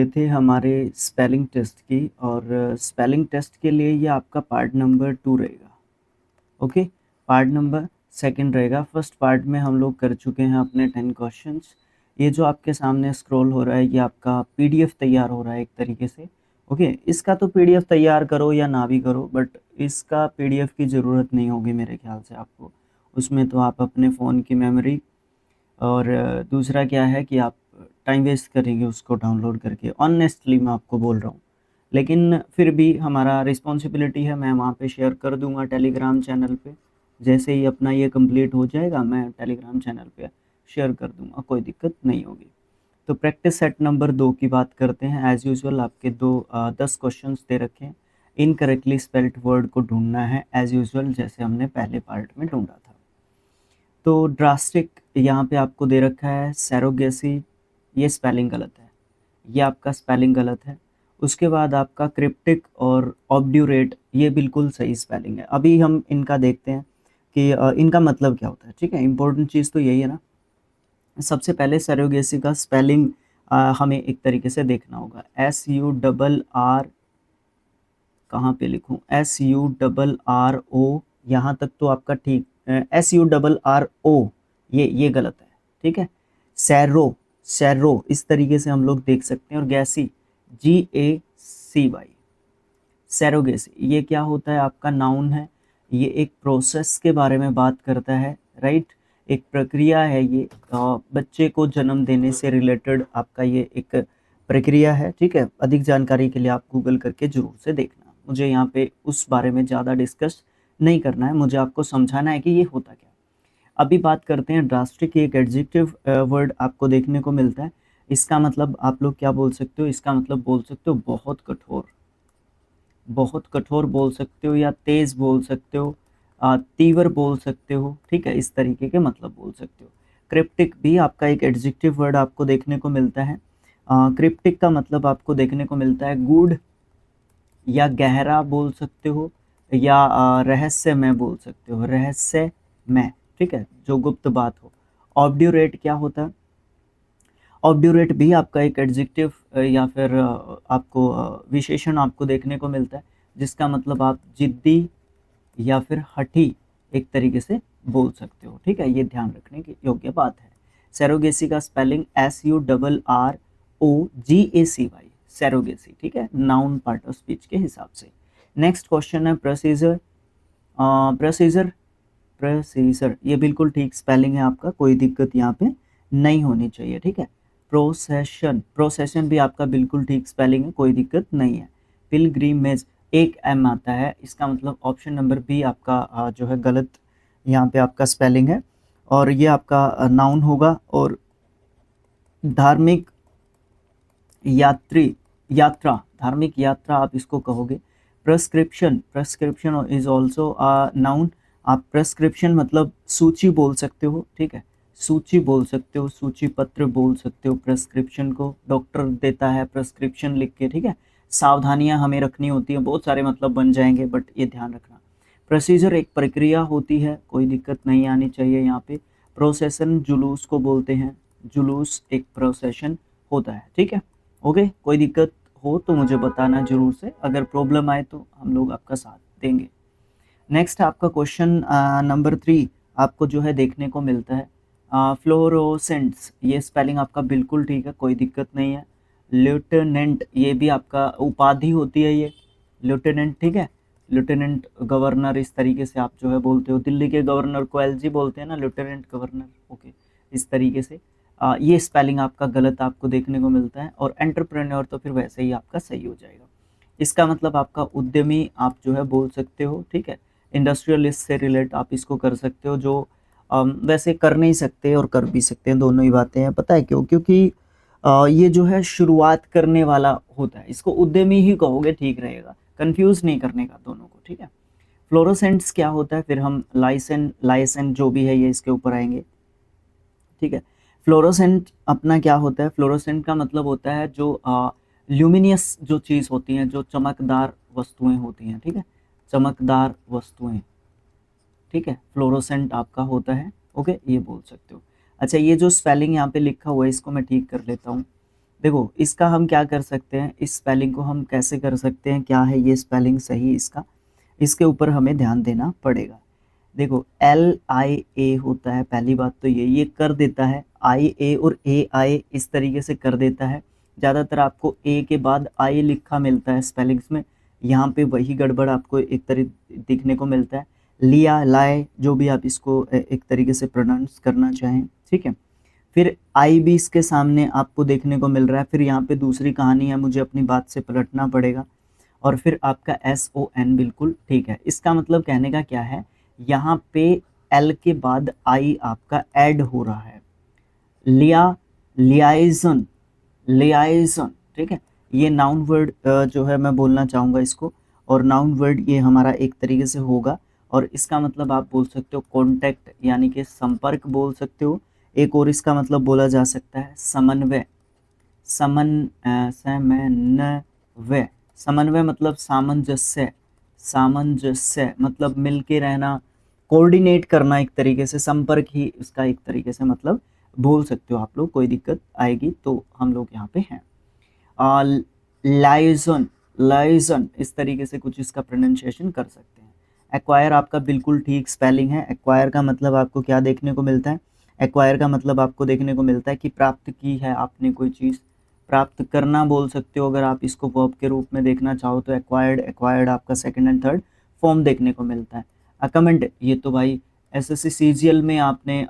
थे हमारे spelling test की और स्पेलिंग टेस्ट के लिए ये आपका पार्ट नंबर 2 रहेगा। ओके, पार्ट नंबर सेकंड रहेगा। फर्स्ट पार्ट में हम लोग कर चुके हैं अपने 10 क्वेश्चंस। ये जो आपके सामने स्क्रॉल हो रहा है ये आपका पीडीएफ तैयार हो रहा है एक तरीके से। ओके, इसका तो पीडीएफ तैयार करो या ना भी करो, बट इसका पीडीएफ की ज़रूरत नहीं होगी मेरे ख्याल से आपको। उसमें तो आप अपने फ़ोन की मेमोरी और दूसरा क्या है कि आप टाइम वेस्ट करेंगे उसको डाउनलोड करके। ऑनेस्टली मैं आपको बोल रहा हूँ, लेकिन फिर भी हमारा रिस्पॉन्सिबिलिटी है, मैं वहाँ पे शेयर कर दूँगा टेलीग्राम चैनल पे। जैसे ही अपना ये कंप्लीट हो जाएगा मैं टेलीग्राम चैनल पे शेयर कर दूँगा, कोई दिक्कत नहीं होगी। तो प्रैक्टिस सेट नंबर 2 की बात करते हैं। एज़ यूजुअल आपके 10 क्वेश्चंस दे रखे हैं। इनकरेक्टली स्पेल्ड वर्ड को ढूँढना है एज़ यूजुअल, जैसे हमने पहले पार्ट में ढूँढा था। तो ड्रास्टिक यहाँ पे आपको दे रखा है सैरोगेसी, ये स्पेलिंग गलत है, ये आपका स्पेलिंग गलत है। उसके बाद आपका क्रिप्टिक और ऑब्ड्यूरेट, ये बिल्कुल सही स्पेलिंग है। अभी हम इनका देखते हैं कि इनका मतलब क्या होता है, ठीक है। इंपॉर्टेंट चीज़ तो यही है ना। सबसे पहले सैरोगेसी का स्पेलिंग हमें एक तरीके से देखना होगा। SURR, कहाँ पे लिखूँ, SURRO, यहाँ तक तो आपका ठीक। SURRO, ये गलत है, ठीक है। सैरो, सैरो इस तरीके से हम लोग देख सकते हैं। और गैसी, GACY, सैरोगेसी, ये क्या होता है, आपका नाउन है। ये एक प्रोसेस के बारे में बात करता है, राइट। एक प्रक्रिया है ये, बच्चे को जन्म देने से रिलेटेड आपका ये एक प्रक्रिया है, ठीक है। अधिक जानकारी के लिए आप गूगल करके जरूर से देखना। मुझे यहाँ पे उस बारे में ज़्यादा डिस्कस नहीं करना है, मुझे आपको समझाना है कि ये होता क्या। अभी बात करते हैं ड्रास्टिक। एक एडजेक्टिव वर्ड आपको देखने को मिलता है। इसका मतलब आप लोग क्या बोल सकते हो, इसका मतलब बोल सकते हो बहुत कठोर, बहुत कठोर बोल सकते हो, या तेज बोल सकते हो, तीव्र बोल सकते हो, ठीक है। इस तरीके के मतलब बोल सकते हो। क्रिप्टिक भी आपका एक एडजेक्टिव वर्ड आपको देखने को मिलता है। क्रिप्टिक का मतलब आपको देखने को मिलता है गूढ़ या गहरा बोल सकते हो, या रहस्यमय बोल सकते हो, रहस्यमय, ठीक है, जो गुप्त बात हो। ऑब्ड्यूरेट क्या होता है, ऑब्ड्यूरेट भी आपका एक एडजेक्टिव या फिर आपको विशेषण आपको देखने को मिलता है, जिसका मतलब आप जिद्दी या फिर हठी एक तरीके से बोल सकते हो, ठीक है। ये ध्यान रखने की योग्य बात है। सैरोगेसी का स्पेलिंग SURROGACY, सैरोगेसी, ठीक है, नाउन पार्ट ऑफ स्पीच के हिसाब से। नेक्स्ट क्वेश्चन है प्रोसीजर। प्रोसीजर, प्रोसीजर ये बिल्कुल ठीक स्पेलिंग है आपका, कोई दिक्कत यहाँ पे नहीं होनी चाहिए, ठीक है। प्रोसेशन, प्रोसेशन भी आपका बिल्कुल ठीक स्पेलिंग है, कोई दिक्कत नहीं है। पिलग्रिमेज, एक एम आता है, इसका मतलब ऑप्शन नंबर बी आपका जो है गलत यहाँ पे आपका स्पेलिंग है, और ये आपका नाउन होगा। और धार्मिक यात्री, यात्रा, धार्मिक यात्रा आप इसको कहोगे। Prescription, prescription is also a noun. आप प्रेस्क्रिप्शन मतलब सूची बोल सकते हो, ठीक है, सूची बोल सकते हो, सूची पत्र बोल सकते हो। प्रेस्क्रिप्शन को डॉक्टर देता है प्रेस्क्रिप्शन लिख के, ठीक है। सावधानियां हमें रखनी होती है, बहुत सारे मतलब बन जाएंगे, बट ये ध्यान रखना। प्रोसीजर एक प्रक्रिया होती है, कोई दिक्कत नहीं आनी चाहिए यहाँ पे। प्रोसेशन जुलूस को बोलते हैं, जुलूस एक प्रोसेशन होता है, ठीक है। ओके, कोई दिक्कत हो तो मुझे बताना जरूर से, अगर प्रॉब्लम आए तो हम लोग आपका साथ देंगे। नेक्स्ट आपका क्वेश्चन नंबर 3 आपको जो है देखने को मिलता है फ्लोरोसेंट्स, ये स्पेलिंग आपका बिल्कुल ठीक है, कोई दिक्कत नहीं है। लेफ्टिनेंट, ये भी आपका उपाधि होती है ये, लेफ्टिनेंट, ठीक है। लेफ्टिनेंट गवर्नर इस तरीके से आप जो है बोलते हो। दिल्ली के गवर्नर को LG बोलते हैं ना, लेफ्टिनेंट गवर्नर, ओके, इस तरीके से। ये स्पेलिंग आपका गलत आपको देखने को मिलता है। और एंटरप्रेन्योर तो फिर वैसे ही आपका सही हो जाएगा। इसका मतलब आपका उद्यमी आप जो है बोल सकते हो, ठीक है। इंडस्ट्रियलिस्ट से रिलेट आप इसको कर सकते हो, जो वैसे कर नहीं सकते और कर भी सकते हैं, दोनों ही बातें हैं। पता है क्यों, क्योंकि ये जो है शुरुआत करने वाला होता है, इसको उद्यमी ही कहोगे, ठीक रहेगा, कंफ्यूज नहीं करने का दोनों को, ठीक है। फ्लोरोसेंट्स क्या होता है, फिर हम लाइसेंट, लाइसेंट जो भी है ये इसके ऊपर आएंगे, ठीक है। फ्लोरोसेंट अपना क्या होता है, फ्लोरोसेंट का मतलब होता है जो ल्यूमिनियस जो चीज़ होती हैं, जो चमकदार वस्तुएं होती हैं, ठीक है, चमकदार वस्तुएं, ठीक है, फ्लोरोसेंट आपका होता है। ओके, ये बोल सकते हो। अच्छा, ये जो स्पेलिंग यहाँ पे लिखा हुआ है इसको मैं ठीक कर लेता हूँ। देखो इसका हम क्या कर सकते हैं, इस स्पेलिंग को हम कैसे कर सकते हैं, क्या है ये स्पेलिंग सही इसका, इसके ऊपर हमें ध्यान देना पड़ेगा। देखो LIA होता है, पहली बात तो ये कर देता है, IA और AI इस तरीके से कर देता है। ज़्यादातर आपको A के बाद I लिखा मिलता है स्पेलिंग्स में, यहाँ पे वही गड़बड़ आपको एक तरीके दिखने को मिलता है। लिया, लाए, जो भी आप इसको एक तरीके से प्रोनाउंस करना चाहें, ठीक है। फिर आई भी इसके सामने आपको देखने को मिल रहा है, फिर यहाँ पे दूसरी कहानी है, मुझे अपनी बात से पलटना पड़ेगा। और फिर आपका SON बिल्कुल ठीक है। इसका मतलब कहने का क्या है, यहाँ पे L के बाद I आपका ऐड हो रहा है। लिया, लियाइजन, लियाइजन, ठीक है। ये नाउन वर्ड जो है मैं बोलना चाहूँगा इसको, और नाउन वर्ड ये हमारा एक तरीके से होगा, और इसका मतलब आप बोल सकते हो कॉन्टैक्ट यानी कि संपर्क बोल सकते हो। एक और इसका मतलब बोला जा सकता है समन्वय, समन्वय, समन्वय मतलब सामंजस्य, सामंजस्य मतलब मिलके रहना, कोऑर्डिनेट करना, एक तरीके से संपर्क ही इसका एक तरीके से मतलब बोल सकते हो आप लोग, कोई दिक्कत आएगी तो हम लोग यहाँ पे हैं। लाइजन, लाइजन इस तरीके से कुछ इसका प्रोनाउंसिएशन कर सकते हैं। एक्वायर आपका बिल्कुल ठीक स्पेलिंग है। एक्वायर का मतलब आपको क्या देखने को मिलता है, एक्वायर का मतलब आपको देखने को मिलता है कि प्राप्त की है आपने कोई चीज़, प्राप्त करना बोल सकते हो। अगर आप इसको वर्ब के रूप में देखना चाहो तो एक्वायर्ड, एक्वायर्ड आपका सेकंड एंड थर्ड फॉर्म देखने को मिलता है। अकमेंड, ये तो भाई SSC CGL में आपने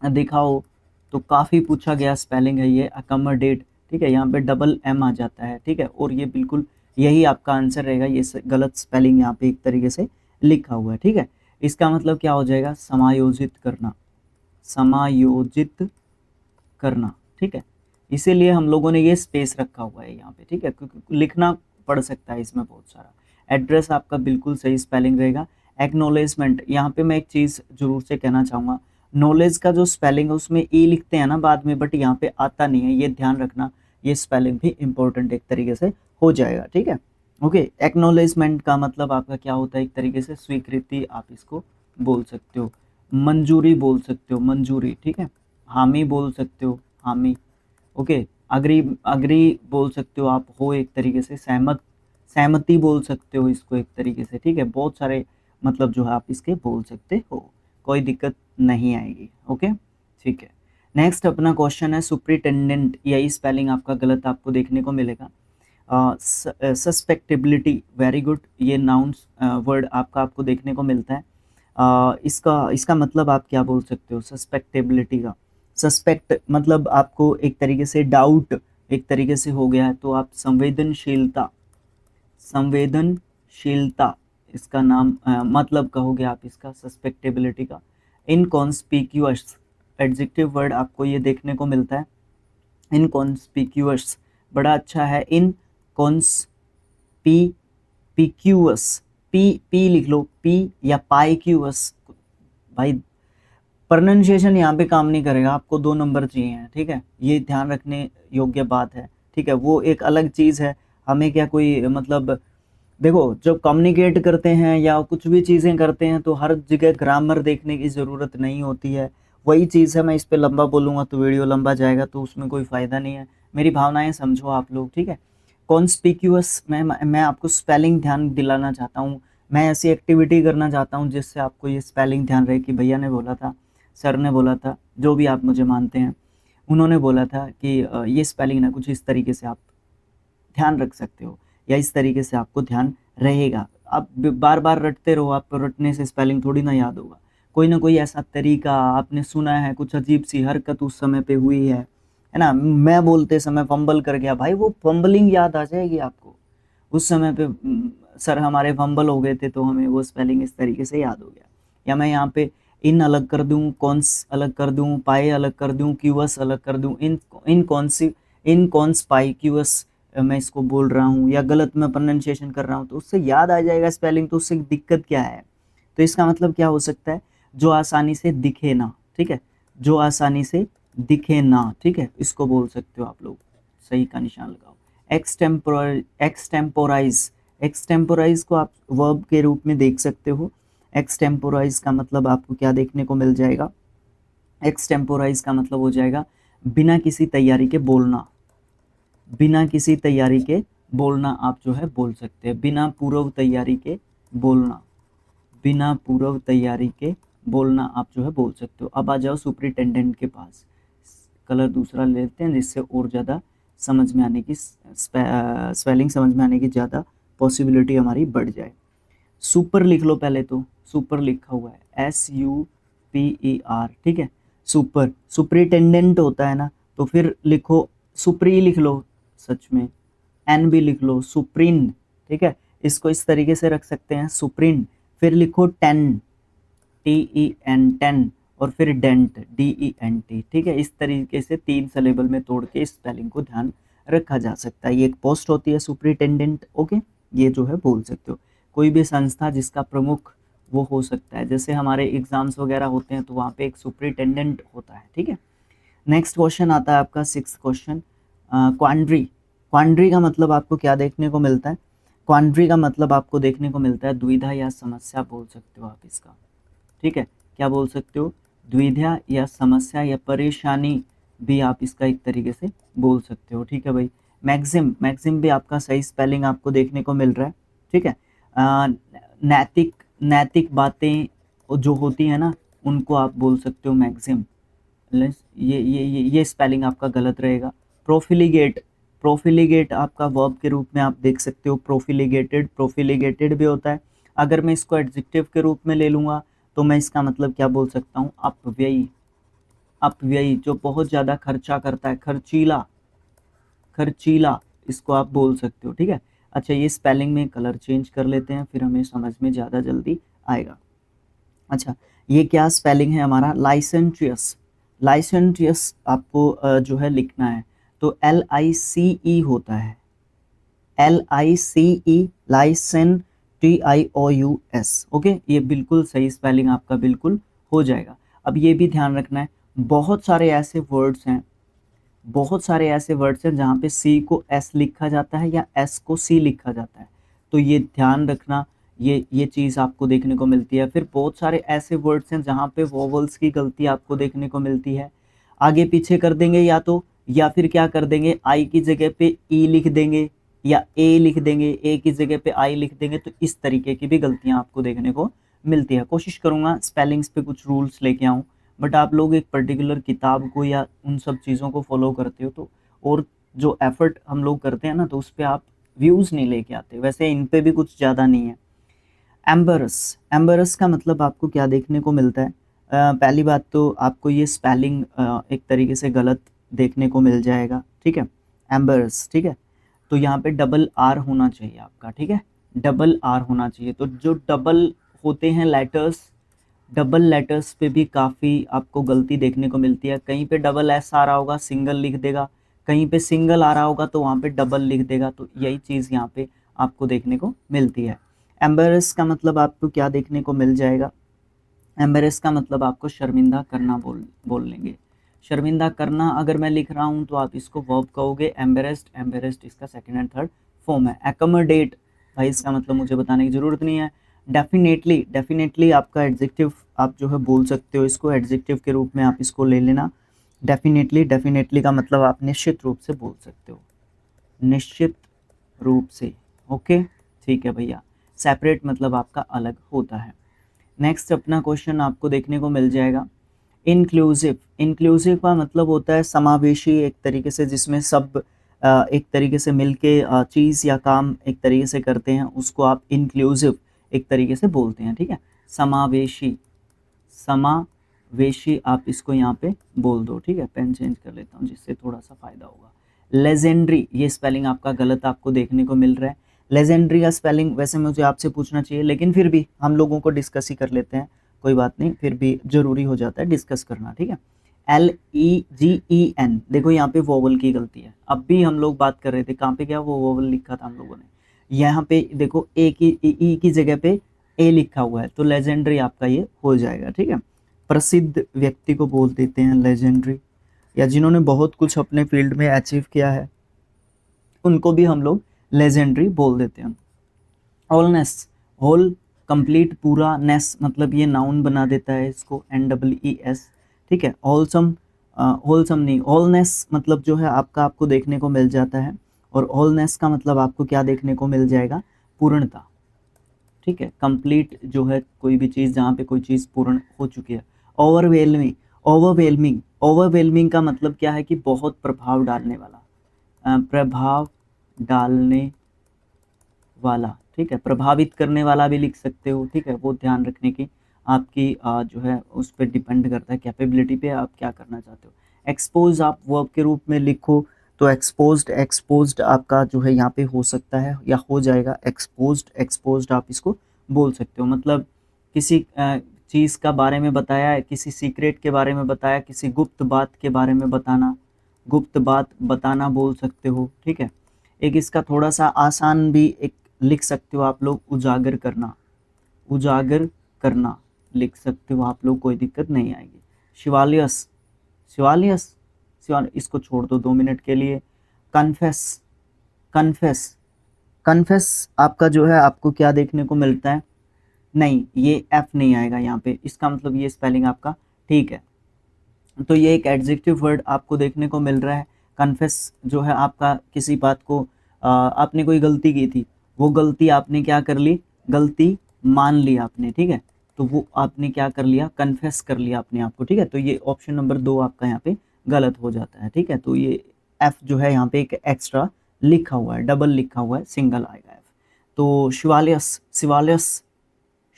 देखा हो तो काफ़ी पूछा गया स्पेलिंग है ये, अकमडेट, ठीक है। यहाँ पे डबल M आ जाता है, ठीक है, और ये बिल्कुल यही आपका आंसर रहेगा। ये गलत स्पेलिंग यहाँ पे एक तरीके से लिखा हुआ है, ठीक है। इसका मतलब क्या हो जाएगा, समायोजित करना, समायोजित करना, ठीक है। इसीलिए हम लोगों ने ये स्पेस रखा हुआ है यहाँ पे, ठीक है, क्योंकि लिखना पड़ सकता है इसमें बहुत सारा। एड्रेस आपका बिल्कुल सही स्पेलिंग रहेगा। एक्नॉलेजमेंट, यहाँ पे मैं एक चीज़ जरूर से कहना चाहूँगा, नॉलेज का जो स्पेलिंग है उसमें ई लिखते हैं ना बाद में, बट यहाँ पे आता नहीं है, ये ध्यान रखना। ये स्पेलिंग भी इम्पोर्टेंट एक तरीके से हो जाएगा, ठीक है। ओके, एक्नॉलेजमेंट का मतलब आपका क्या होता है, एक तरीके से स्वीकृति आप इसको बोल सकते हो। मंजूरी बोल सकते हो, मंजूरी, ठीक है। हामी बोल सकते हो, हामी, ओके। अग्री, अग्री बोल सकते हो आप, हो एक तरीके से। सहमत, सहमति बोल सकते हो इसको एक तरीके से, ठीक है। बहुत सारे मतलब जो है आप इसके बोल सकते हो, कोई दिक्कत नहीं आएगी, ओके, ठीक है। नेक्स्ट अपना क्वेश्चन है सुप्रिटेंडेंट, यही स्पेलिंग आपका गलत आपको देखने को मिलेगा। सस्पेक्टेबिलिटी, वेरी गुड, ये नाउन वर्ड आपका आपको देखने को मिलता है। इसका मतलब आप क्या बोल सकते हो सस्पेक्टेबिलिटी का, सस्पेक्ट मतलब आपको एक तरीके से डाउट एक तरीके से हो गया है, तो आप संवेदनशीलता, संवेदनशीलता इसका नाम मतलब कहोगे आप इसका सस्पेक्टेबिलिटी का। इनकॉन्स्पिक्यूअस, एडजेक्टिव वर्ड आपको ये देखने को मिलता है, इनकॉन्स्पिक्यूअस, बड़ा अच्छा है। इनकॉन्स्पिक्यूअस, पी लिख लो, पी या पाइक्यूअस, भाई प्रोनाउंसिएशन यहाँ पे काम नहीं करेगा, आपको 2 नंबर चाहिए हैं, ठीक है। ये ध्यान रखने योग्य बात है, ठीक है। वो एक अलग चीज़ है, हमें क्या कोई मतलब, देखो जब कम्युनिकेट करते हैं या कुछ भी चीज़ें करते हैं तो हर जगह ग्रामर देखने की ज़रूरत नहीं होती है। वही चीज़ है, मैं इस पे लंबा बोलूँगा तो वीडियो लंबा जाएगा, तो उसमें कोई फ़ायदा नहीं है। मेरी भावनाएं समझो आप लोग, ठीक है। कॉन्स्पिक्यूअस, मैं आपको स्पेलिंग ध्यान दिलाना चाहता हूँ, मैं ऐसी एक्टिविटी करना चाहता हूँ जिससे आपको ये स्पेलिंग ध्यान रहे कि भैया ने बोला था, सर ने बोला था, जो भी आप मुझे मानते हैं, उन्होंने बोला था कि ये स्पेलिंग ना कुछ इस तरीके से आप ध्यान रख सकते हो, या इस तरीके से आपको ध्यान रहेगा। आप बार बार रटते रहो, आपको रटने से स्पेलिंग थोड़ी ना याद होगा। कोई ना कोई ऐसा तरीका आपने सुना है, कुछ अजीब सी हरकत उस समय पे हुई है ना। मैं बोलते समय फंबल कर गया, भाई वो फंबलिंग याद आ जाएगी आपको। उस समय पे सर हमारे फंबल हो गए थे तो हमें वो स्पेलिंग इस तरीके से याद हो गया। या मैं यहाँ पे इन अलग कर दूँ, कॉन्स अलग कर दूँ, पाए अलग कर दूँ, क्यूअस अलग कर दूँ, इन कॉन्स पाई क्यूअस मैं इसको बोल रहा हूँ या गलत मैं प्रोनाउंसिएशन कर रहा हूँ तो उससे याद आ जाएगा स्पेलिंग, तो उससे दिक्कत क्या है। तो इसका मतलब क्या हो सकता है, जो आसानी से दिखे ना, ठीक है, जो आसानी से दिखे ना, ठीक है, इसको बोल सकते हो आप लोग। सही का निशान लगाओ। एक्सटेम्पोराइज, एक्सटेम्पोराइज को आप वर्ब के रूप में देख सकते हो। एक्सटेम्पोराइज का मतलब आपको क्या देखने को मिल जाएगा, एक्सटेम्पोराइज का मतलब हो जाएगा बिना किसी तैयारी के बोलना, बिना किसी तैयारी के बोलना आप जो है बोल सकते हैं, बिना पूर्व तैयारी के बोलना, बिना पूर्व तैयारी के बोलना आप जो है बोल सकते हो। अब आ जाओ सुपरिटेंडेंट के पास, कलर दूसरा लेते हैं जिससे और ज़्यादा समझ में आने की स्पेलिंग समझ में आने की ज़्यादा पॉसिबिलिटी हमारी बढ़ जाए। सुपर लिख लो पहले, तो सुपर लिखा हुआ है SUPER, ठीक है। सुपर, सुपरिटेंडेंट होता है ना, तो फिर लिखो सुप्री लिख लो, सच में एन भी लिख लो, सुप्रीन, ठीक है। इसको इस तरीके से रख सकते हैं सुप्रीन। फिर लिखो टेन, TEN, टेन, और फिर डेंट, DENT, ठीक है। इस तरीके से 3 सिलेबल में तोड़ के स्पेलिंग को ध्यान रखा जा सकता है। ये एक पोस्ट होती है सुपरिटेंडेंट, ओके, ये जो है बोल सकते हो। कोई भी संस्था जिसका प्रमुख वो हो सकता है, जैसे हमारे एग्जाम्स वगैरह होते हैं तो वहाँ पे एक सुपरिटेंडेंट होता है, ठीक है। नेक्स्ट क्वेश्चन आता है आपका 6th क्वेश्चन, क्वांड्री। क्वांड्री का मतलब आपको क्या देखने को मिलता है? क्वांड्री का मतलब आपको देखने को मिलता है दुविधा या समस्या बोल सकते हो आप इसका, ठीक है। क्या बोल सकते हो? द्विधा या समस्या या परेशानी भी आप इसका एक तरीके से बोल सकते हो, ठीक है भाई। मैक्सिम, मैक्सिम भी आपका सही स्पेलिंग आपको देखने को मिल रहा है, ठीक है। नैतिक, नैतिक बातें जो होती है ना उनको आप बोल सकते हो मैक्सिम। ये स्पेलिंग आपका गलत रहेगा। प्रोफिलिगेट, प्रोफिलिगेट आपका वर्ब के रूप में आप देख सकते हो, प्रोफिलिगेटेड, प्रोफिलिगेटेड भी होता है। अगर मैं इसको एडजेक्टिव के रूप में ले लूँगा तो मैं इसका मतलब क्या बोल सकता हूँ? अपव्ययी, अपव्ययी जो बहुत ज़्यादा खर्चा करता है, खर्चीला, खर्चीला, इसको आप बोल सकते हो, ठीक है। अच्छा, ये स्पेलिंग में कलर चेंज कर लेते हैं, फिर हमें समझ में ज़्यादा जल्दी आएगा। अच्छा, ये क्या स्पेलिंग है हमारा? लाइसेंट्रियस, लाइसेंट्रियस आपको जो है लिखना है तो LICE होता है, LICE, लाइसेन, TIOUS, ओके। ये बिल्कुल सही स्पेलिंग आपका बिल्कुल हो जाएगा। अब ये भी ध्यान रखना है, बहुत सारे ऐसे वर्ड्स हैं, बहुत सारे ऐसे वर्ड्स हैं जहाँ पे C को S लिखा जाता है या S को C लिखा जाता है, तो ये ध्यान रखना, ये चीज़ आपको देखने को मिलती है। फिर बहुत सारे ऐसे वर्ड्स हैं जहाँ पे वोवल्स की गलती आपको देखने को मिलती है, आगे पीछे कर देंगे या तो, या फिर क्या कर देंगे, I की जगह पे E लिख देंगे या A लिख देंगे, A की जगह पे I लिख देंगे, तो इस तरीके की भी गलतियाँ आपको देखने को मिलती है। कोशिश करूँगा स्पेलिंग्स पे कुछ रूल्स लेके आऊँ, बट आप लोग एक पर्टिकुलर किताब को या उन सब चीज़ों को फॉलो करते हो तो, और जो एफर्ट हम लोग करते हैं ना तो उस पे आप व्यूज़ नहीं लेके आते, वैसे इन पे भी कुछ ज़्यादा नहीं है। एम्बरस, एम्बरस का मतलब आपको क्या देखने को मिलता है? पहली बात तो आपको ये स्पेलिंग एक तरीके से गलत देखने को मिल जाएगा, ठीक है, एम्बरस, ठीक है। तो यहाँ पे डबल R होना चाहिए आपका, ठीक है, डबल R होना चाहिए। तो जो डबल होते हैं लेटर्स, डबल लेटर्स पे भी काफ़ी आपको गलती देखने को मिलती है। कहीं पे डबल S आ रहा होगा सिंगल लिख देगा, कहीं पे सिंगल आ रहा होगा तो वहाँ पे डबल लिख देगा, तो यही चीज़ यहाँ पे आपको देखने को मिलती है। एम्बेरस का मतलब आपको क्या देखने को मिल जाएगा? एम्बेरस का मतलब आपको शर्मिंदा करना बोल लेंगे। शर्मिंदा करना अगर मैं लिख रहा हूँ तो आप इसको वर्ब कहोगे, एम्बेरेस्ड, एम्बेरेस्ड इसका सेकंड एंड थर्ड फॉर्म है। एकोमोडेट, भाई इसका मतलब मुझे बताने की ज़रूरत नहीं है। डेफिनेटली, डेफिनेटली आपका एडजेक्टिव आप जो है बोल सकते हो, इसको एडजेक्टिव के रूप में आप इसको ले लेना। डेफिनेटली, डेफिनेटली का मतलब आप निश्चित रूप से बोल सकते हो, निश्चित रूप से, ओके, ठीक है भैया। सेपरेट मतलब आपका अलग होता है। नेक्स्ट अपना क्वेश्चन आपको देखने को मिल जाएगा इंक्लूसिव। इंक्लूसिव का मतलब होता है समावेशी, एक तरीके से जिसमें सब एक तरीके से मिलके चीज़ या काम एक तरीके से करते हैं, उसको आप इंक्लूसिव एक तरीके से बोलते हैं, ठीक है। समावेशी, समावेशी आप इसको यहाँ पे बोल दो, ठीक है। पेन चेंज कर लेता हूँ जिससे थोड़ा सा फ़ायदा होगा। लेजेंडरी, ये स्पेलिंग आपका गलत आपको देखने को मिल रहा है। लेजेंडरी का स्पेलिंग वैसे मुझे आपसे पूछना चाहिए, लेकिन फिर भी हम लोगों को डिस्कस ही कर लेते हैं, कोई बात नहीं, फिर भी ज़रूरी हो जाता है डिस्कस करना, ठीक है। LEGEN, देखो यहाँ पे वोवल की गलती है। अब भी हम लोग बात कर रहे थे, कहाँ पे क्या वो वोवल लिखा था हम लोगों ने, यहाँ पे देखो ए की ई की जगह पे ए लिखा हुआ है, तो लेजेंडरी आपका ये हो जाएगा, ठीक है। प्रसिद्ध व्यक्ति को बोल देते हैं लेजेंडरी, या जिन्होंने बहुत कुछ अपने फील्ड में अचीव किया है उनको भी हम लोग लेजेंडरी बोल देते हैं। होलनेस, होल कंप्लीट, पूरा, नेस मतलब ये नाउन बना देता है इसको, NEES, ठीक है। होलसम होलसम नहीं, होलनेस मतलब जो है आपका आपको देखने को मिल जाता है, और होलनेस का मतलब आपको क्या देखने को मिल जाएगा, पूर्णता, ठीक है, कंप्लीट जो है कोई भी चीज़ जहाँ पे कोई चीज़ पूर्ण हो चुकी है। ओवरवेलमिंग, ओवरवेलमिंग, ओवरवेलमिंग का मतलब क्या है कि बहुत प्रभाव डालने वाला, प्रभाव डालने वाला, ठीक है, प्रभावित करने वाला भी लिख सकते हो, ठीक है, वो ध्यान रखने की आपकी जो है उस पर डिपेंड करता है, कैपेबिलिटी पे आप क्या करना चाहते हो। एक्सपोज आप वर्ब के रूप में लिखो तो एक्सपोज्ड, एक्सपोज्ड आपका जो है यहाँ पे हो सकता है या हो जाएगा एक्सपोज्ड, एक्सपोज्ड आप इसको बोल सकते हो, मतलब किसी चीज़ का बारे में बताया, किसी सीक्रेट के बारे में बताया, किसी गुप्त बात के बारे में बताना, गुप्त बात बताना बोल सकते हो, ठीक है। एक इसका थोड़ा सा आसान भी एक लिख सकते हो आप लोग, उजागर करना, उजागर करना लिख सकते हो आप लोग, कोई दिक्कत नहीं आएगी। शिवालियस, शिवालियस, इसको छोड़ दो 2 मिनट के लिए। कन्फेस, कन्फेस, कन्फेस आपका जो है आपको क्या देखने को मिलता है, नहीं ये एफ नहीं आएगा यहाँ पे, इसका मतलब ये स्पेलिंग आपका ठीक है। तो ये एक एडजेक्टिव वर्ड आपको देखने को मिल रहा है। कन्फेस जो है आपका किसी बात को आपने कोई गलती की थी, वो गलती आपने क्या कर ली, गलती मान ली आपने, ठीक है, तो वो आपने क्या कर लिया, कन्फेस कर लिया अपने आप को, ठीक है। तो ये ऑप्शन नंबर 2 आपका यहाँ पे गलत हो जाता है, ठीक है। तो ये एफ जो है यहाँ पे एक एक्स्ट्रा लिखा हुआ है, डबल लिखा हुआ है, सिंगल आएगा एफ। तो शिवालियस, शिवालियस,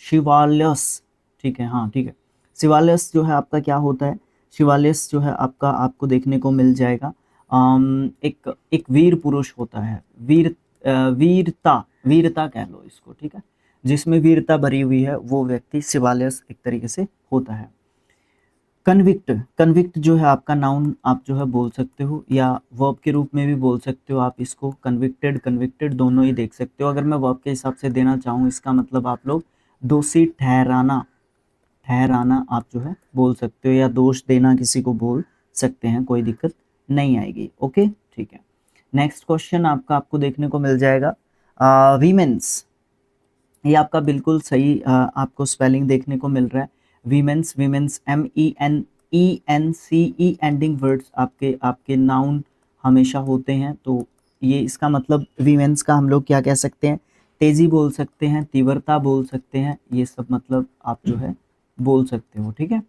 शिवालियस, ठीक है, हाँ ठीक है। शिवालियस जो है आपका क्या होता है, शिवालियस जो है आपका आपको देखने को मिल जाएगा एक वीर पुरुष होता है, वीरता, वीरता कह लो इसको, ठीक है, जिसमें वीरता भरी हुई है वो व्यक्ति शिवालियस एक तरीके से होता है। कन्विक्ट, कन्विक्ट जो है आपका नाउन आप जो है बोल सकते हो, या वर्ब के रूप में भी बोल सकते हो आप इसको, कन्विक्टेड, कन्विक्टेड दोनों ही देख सकते हो। अगर मैं वर्ब के हिसाब से देना चाहूँ इसका मतलब आप लोग दोषी ठहराना, ठहराना आप जो है बोल सकते हो, या दोष देना किसी को बोल सकते हैं, कोई दिक्कत नहीं आएगी, ओके ठीक है। नेक्स्ट क्वेश्चन आपका आपको देखने को मिल जाएगा वीमेंस, ये आपका बिल्कुल सही आपको स्पेलिंग देखने को मिल रहा है, women's, women's MENENCE ending words आपके आपके नाउन हमेशा होते हैं, तो ये इसका मतलब वीमेंस का हम लोग क्या कह सकते हैं, तेजी बोल सकते हैं, तीव्रता बोल सकते हैं, ये सब मतलब आप जो है बोल सकते हो, ठीक है।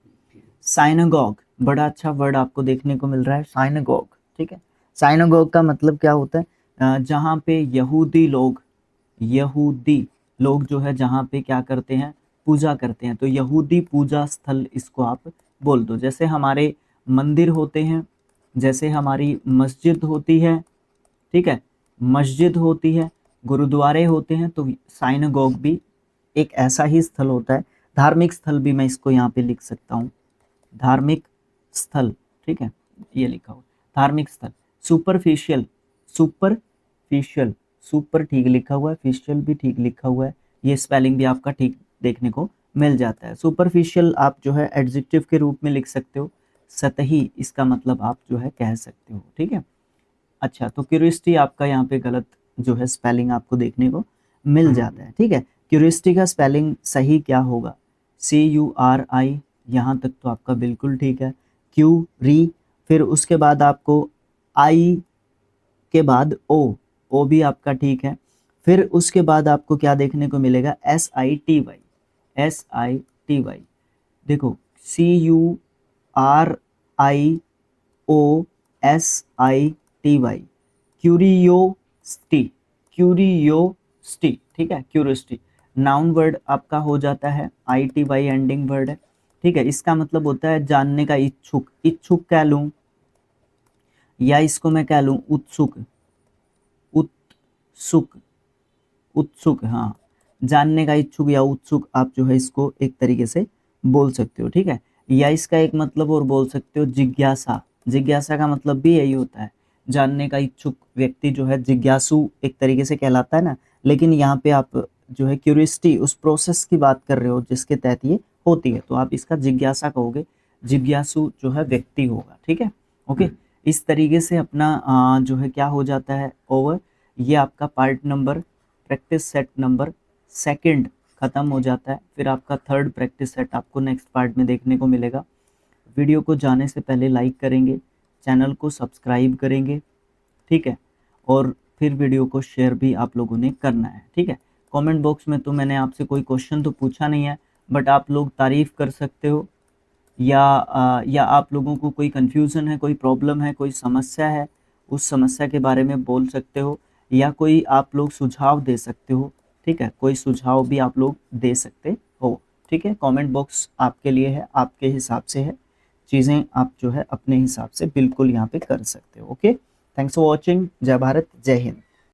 साइनागॉग, बड़ा अच्छा वर्ड आपको देखने को मिल रहा है, साइनागॉग, ठीक है। साइनागॉग का मतलब क्या होता है, जहाँ पे यहूदी लोग, यहूदी लोग जो है जहाँ पे क्या करते हैं, पूजा करते हैं, तो यहूदी पूजा स्थल इसको आप बोल दो। जैसे हमारे मंदिर होते हैं, जैसे हमारी मस्जिद होती है, ठीक है, मस्जिद होती है, गुरुद्वारे होते हैं, तो साइनागॉग भी एक ऐसा ही स्थल होता है। धार्मिक स्थल भी मैं इसको यहाँ पे लिख सकता हूँ, धार्मिक स्थल, ठीक है, ये लिखा हुआ धार्मिक स्थल। सुपरफिशियल, सुपरफिशियल, सुपर ठीक लिखा हुआ है, फिशियल भी ठीक लिखा हुआ है, ये स्पेलिंग भी आपका ठीक देखने को मिल जाता है। सुपरफिशियल आप जो है एडजेक्टिव के रूप में लिख सकते हो, सतही इसका मतलब आप जो है कह सकते हो, ठीक है। अच्छा, तो क्यूरियोसिटी आपका यहाँ पे गलत जो है स्पेलिंग आपको देखने को मिल जाता है, ठीक है। क्यूरियोसिटी का स्पेलिंग सही क्या होगा, CURI, यहाँ तक तो आपका बिल्कुल ठीक है। क्यूरी, फिर उसके बाद आपको आई के बाद ओ भी आपका ठीक है। फिर उसके बाद आपको क्या देखने को मिलेगा, SITY, SITY, देखो CURIOSITY, क्यूरियोसिटी, क्यूरियोसिटी, ठीक है, क्यूरियोसिटी नाउन वर्ड आपका हो जाता है, ITY एंडिंग वर्ड है, ठीक है। इसका मतलब होता है जानने का इच्छुक, इच्छुक कह लूं, या इसको मैं कह लूं उत्सुक, उत्सुक, उत्सुक, हाँ, जानने का इच्छुक या उत्सुक आप जो है इसको एक तरीके से बोल सकते हो, ठीक है। या इसका एक मतलब और बोल सकते हो जिज्ञासा, जिज्ञासा का मतलब भी यही होता है, जानने का इच्छुक व्यक्ति जो है जिज्ञासु एक तरीके से कहलाता है ना, लेकिन यहाँ पे आप जो है क्यूरियोसिटी उस प्रोसेस की बात कर रहे हो जिसके तहत ये होती है, तो आप इसका जिज्ञासा कहोगे, जिज्ञासु जो है व्यक्ति होगा, ठीक है, ओके। इस तरीके से अपना जो है क्या हो जाता है ओवर, ये आपका part number practice set number second खत्म हो जाता है। फिर आपका थर्ड प्रैक्टिस सेट आपको नेक्स्ट पार्ट में देखने को मिलेगा। वीडियो को जाने से पहले लाइक करेंगे, चैनल को सब्सक्राइब करेंगे, ठीक है, और फिर वीडियो को शेयर भी आप लोगों ने करना है, ठीक है। कमेंट बॉक्स में तो मैंने आपसे कोई क्वेश्चन तो पूछा नहीं है, बट आप लोग तारीफ़ कर सकते हो, या आप लोगों को कोई कन्फ्यूज़न है, कोई प्रॉब्लम है, कोई समस्या है, उस समस्या के बारे में बोल सकते हो, या कोई आप लोग सुझाव दे सकते हो, ठीक है, कोई सुझाव भी आप लोग दे सकते हो, ठीक है। कमेंट बॉक्स आपके लिए है, आपके हिसाब से है, चीज़ें आप जो है अपने हिसाब से बिल्कुल यहाँ पे कर सकते हो। Okay, thanks for watching. जय भारत, जय हिंद।